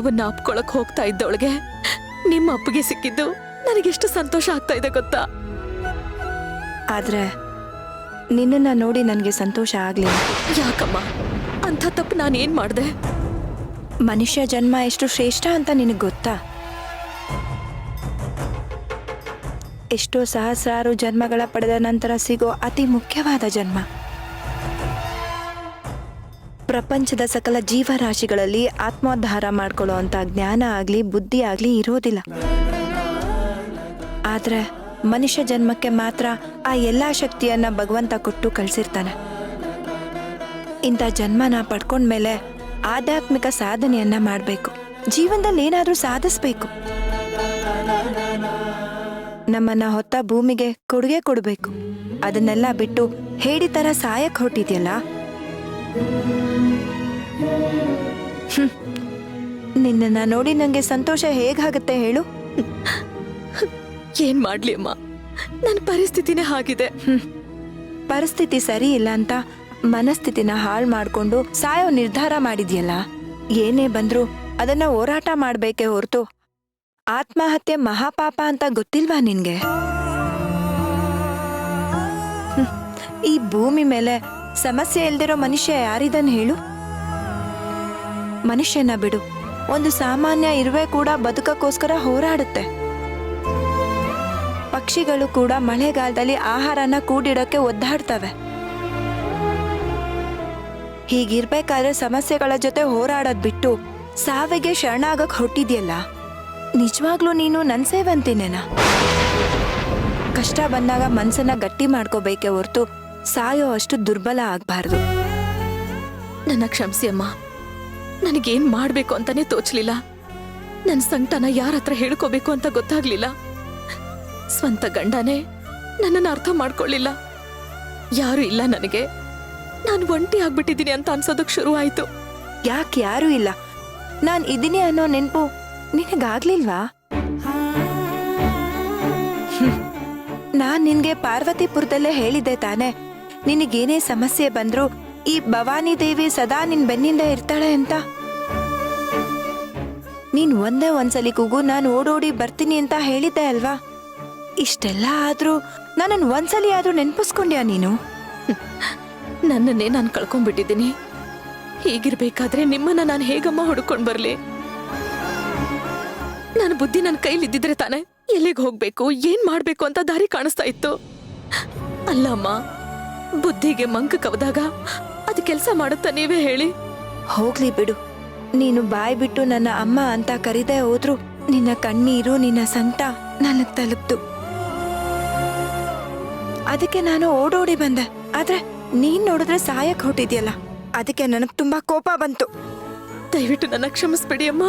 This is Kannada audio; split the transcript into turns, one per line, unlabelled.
ಸಾವನ್ನ ಅಪ್ಕೊಳಕ್ ಹೋಗ್ತಾ ಇದ್ದವಳಿಗೆ ನಿಮ್ಮ ಅಪ್ಪಗೆ ಸಿಕ್ಕಿದ್ದು ನನಗೆಷ್ಟು ಸಂತೋಷ ಆಗ್ತಾ ಇದೆ ಗೊತ್ತಾ?
ಆದ್ರೆ ನಿನ್ನನ್ನ ನೋಡಿ ನನಗೆ ಸಂತೋಷ ಆಗ್ಲಿಲ್ಲ.
ಯಾಕಮ್ಮ? ಅಂಥ ತಪ್ಪು ನಾನೇನ್ ಮಾಡ್ದೆ?
ಮನುಷ್ಯ ಜನ್ಮ ಎಷ್ಟು ಶ್ರೇಷ್ಠ ಅಂತ ನಿನಗೆ ಗೊತ್ತಾ? ಎಷ್ಟೋ ಸಹಸ್ರಾರು ಜನ್ಮಗಳ ಪಡೆದ ನಂತರ ಸಿಗೋ ಅತಿ ಮುಖ್ಯವಾದ ಜನ್ಮ. ಪ್ರಪಂಚದ ಸಕಲ ಜೀವರಾಶಿಗಳಲ್ಲಿ ಆತ್ಮೋದ್ಧಾರ ಮಾಡ್ಕೊಳ್ಳೋ ಅಂತ ಜ್ಞಾನ ಆಗ್ಲಿ ಬುದ್ಧಿ ಆಗ್ಲಿ ಇರೋದಿಲ್ಲ. ಆದ್ರೆ ಮನುಷ್ಯ ಜನ್ಮಕ್ಕೆ ಮಾತ್ರ ಆ ಎಲ್ಲಾ ಶಕ್ತಿಯನ್ನ ಭಗವಂತ ಕೊಟ್ಟು ಕಳ್ಸಿರ್ತಾನೆ. ಇಂಥ ಜನ್ಮನ ಪಡ್ಕೊಂಡ್ಮೇಲೆ ಆಧ್ಯಾತ್ಮಿಕ ಸಾಧನೆಯನ್ನ ಮಾಡಬೇಕು. ಜೀವನದಲ್ಲಿ ಏನಾದ್ರೂ ಸಾಧಿಸ್ಬೇಕು. ನಮ್ಮನ್ನ ಹೊತ್ತ ಭೂಮಿಗೆ ಕೊಡುಗೆ ಕೊಡಬೇಕು. ಅದನ್ನೆಲ್ಲ ಬಿಟ್ಟು ಹೇಡಿ ತರ ಸಾಯಕ್ ಹೊಟ್ಟಿದ್ಯಲ್ಲ. ನಿನ್ನನ್ನ ನೋಡಿ ನಂಗೆ ಸಂತೋಷ ಹೇಗಾಗುತ್ತೆ ಹೇಳು?
ಏನ್ ಮಾಡ್ಲಿ ಅಮ್ಮ, ನನ್ನ ಪರಿಸ್ಥಿತಿನೇ ಹಾಗಿದೆ.
ಪರಿಸ್ಥಿತಿ ಸರಿ ಇಲ್ಲ ಅಂತ ಮನಸ್ಥಿತಿನ ಹಾಳು ಮಾಡ್ಕೊಂಡು ಸಾಯೋ ನಿರ್ಧಾರ ಮಾಡಿದ್ಯಲ್ಲ. ಏನೇ ಬಂದ್ರು ಅದನ್ನ ಹೋರಾಟ ಮಾಡ್ಬೇಕೆ ಹೊರತು ಆತ್ಮಹತ್ಯೆ ಮಹಾಪಾಪ ಅಂತ ಗೊತ್ತಿಲ್ವಾ ನಿನ್ಗೆ? ಈ ಭೂಮಿ ಮೇಲೆ ಸಮಸ್ಯೆ ಇಲ್ದಿರೋ ಮನುಷ್ಯ ಯಾರಿದನ್ ಹೇಳು? ಮನುಷ್ಯನ ಬಿಡು, ಒಂದು ಸಾಮಾನ್ಯ ಇರುವೆ ಕೂಡ ಬದುಕಕ್ಕೋಸ್ಕರ ಹೋರಾಡುತ್ತೆ. ಪಕ್ಷಿಗಳು ಕೂಡ ಮಳೆಗಾಲದಲ್ಲಿ ಆಹಾರನ ಕೂಡಿಡಕ್ಕೆ ಒದ್ದಾಡ್ತವೆ. ಹೀಗಿರ್ಬೇಕಾದ್ರೆ ಸಮಸ್ಯೆಗಳ ಜೊತೆ ಹೋರಾಡೋದ್ ಬಿಟ್ಟು ಸಾವಿಗೆ ಶರಣಾಗಕ್ ಹೊಟ್ಟಿದ್ಯಲ್ಲ. ನಿಜವಾಗ್ಲೂ ನೀನು ನನ್ ಸೇವಂತಿನೇನಾ? ಕಷ್ಟ ಬಂದಾಗ ಮನ್ಸನ್ನ ಗಟ್ಟಿ ಮಾಡ್ಕೋಬೇಕೆ ಹೊರ್ತು ಸಾಯೋ ಅಷ್ಟು ದುರ್ಬಲ ಆಗ್ಬಾರ್ದು.
ನನ್ನ ಕ್ಷಮಿಸಿ ಅಮ್ಮ, ನನಗೇನ್ ಮಾಡ್ಬೇಕು ಅಂತಾನೆ ತೋಚ್ಲಿಲ್ಲ. ನನ್ನ ಸಂಕಟನ ಯಾರ ಹತ್ರ ಹೇಳ್ಕೋಬೇಕು ಅಂತ ಗೊತ್ತಾಗ್ಲಿಲ್ಲ. ಸ್ವಂತ ಗಂಡನೇ ನನ್ನನ್ನು ಅರ್ಥ ಮಾಡ್ಕೊಳ್ಳಿಲ್ಲ. ಯಾರು ಇಲ್ಲ ನನಗೆ. ನಾನು ಒಂಟಿ ಆಗ್ಬಿಟ್ಟಿದ್ದೀನಿ ಅಂತ ಅನ್ಸೋದಕ್ ಶುರು ಆಯ್ತು.
ಯಾಕೆ ಯಾರು ಇಲ್ಲ? ನಾನ್ ಇದೀನಿ ಅನ್ನೋ ನೆನ್ಪು ನಿನಗಾಗ್ಲಿಲ್ವಾ? ನಾನ್ ನಿನ್ಗೆ ಪಾರ್ವತಿಪುರದಲ್ಲೇ ಹೇಳಿದ್ದೆ ತಾನೆ, ನಿನಗೇನೇ ಸಮಸ್ಯೆ ಬಂದ್ರು ಈ ಭವಾನಿ ದೇವಿ ಸದಾ ನಿನ್ ಬೆನ್ನಿಂದ ಇರ್ತಾಳೆ ಅಂತ. ನೀನ್ ಒಂದೇ ಒಂದ್ಸಲಿ ಕೂಗು, ನಾನು ಓಡೋಡಿ ಬರ್ತೀನಿ ಅಂತ ಹೇಳಿದ್ದೆ ಅಲ್ವಾ? ಇಷ್ಟೆಲ್ಲ ಆದ್ರೂ ನನ್ನನ್ ಒಂದ್ಸಲಿ ಆದ್ರೂ ನೆನ್ಪಿಸ್ಕೊಂಡ್ಯಾ ನೀನು?
ನನ್ನನ್ನೇ ನಾನು ಕಳ್ಕೊಂಡ್ಬಿಟ್ಟಿದ್ದೀನಿ. ಹೀಗಿರ್ಬೇಕಾದ್ರೆ ನಿಮ್ಮನ್ನ ನಾನು ಹೇಗಮ್ಮ ಹುಡ್ಕೊಂಡ್ ಬರ್ಲಿ? ನನ್ನ ಬುದ್ಧಿ ನನ್ನ ಕೈಲಿದ್ದಿದ್ರೆ ತಾನೆ ಎಲ್ಲಿಗೆ ಹೋಗ್ಬೇಕು ಏನ್ ಮಾಡ್ಬೇಕು ಅಂತ ದಾರಿ ಕಾಣಿಸ್ತಾ ಇತ್ತು. ಅಲ್ಲಮ್ಮ, ಬುದ್ಧಿಗೆ ಮಂಕ ಕವದಾಗ ಅದು ಕೆಲಸ ಮಾಡುತ್ತಾ? ನೀವೇ ಹೇಳಿ.
ಹೋಗ್ಲಿ ಬಿಡು, ನೀನು ಬಾಯ್ ಬಿಟ್ಟು ನನ್ನ ಅಮ್ಮ ಅಂತ ಕರೀದೇ ಹೋದ್ರು ನಿನ್ನ ಕಣ್ಣೀರು ನಿನ್ನ ಸಂಕಟ ನನಗ್ ತಲುಪ್ತು. ಅದಕ್ಕೆ ನಾನು ಓಡೋಡಿ ಬಂದೆ. ಆದ್ರೆ ನೀನ್ ನೋಡಿದ್ರೆ ಸಾಯಕ್ ಹೊಟ್ಟಿದ್ಯಲ್ಲ, ಅದಕ್ಕೆ ನನಗ್ ತುಂಬಾ ಕೋಪ ಬಂತು.
ದಯವಿಟ್ಟು ನನ್ನ ಕ್ಷಮಿಸ್ಬಿಡಿ ಅಮ್ಮ.